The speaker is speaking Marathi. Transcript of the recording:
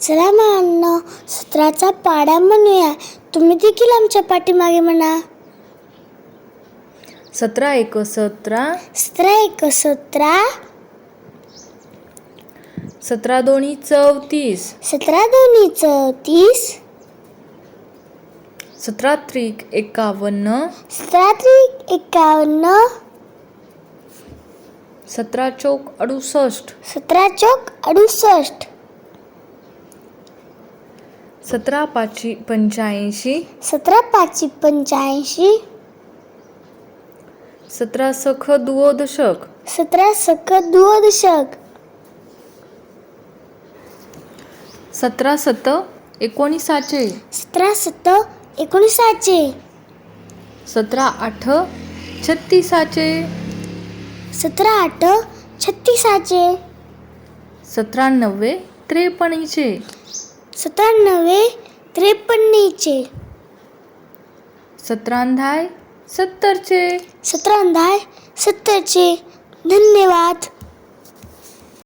चला मुलांनो, सत्राचा पाढा म्हणूया. तुम्ही देखील आमच्या पाठीमागे म्हणा. 17 एक 17, 17 एक 17, 17 दोन्ही 34, 17 दोन्ही 34, 17 त्रिक 51, 17 त्रिक 51, 17 चौक 68, 17 चौक 68, 17 पाची 85, 17 पाची 85, 17 सख दुओदशक, 17 सख दुओदशक, 17 सत 19, 17 सत 19, 17 आठ 36, 17 8 36, 17 9 53, 17 9 53, 17 10 70, 17 10 70. धन्यवाद.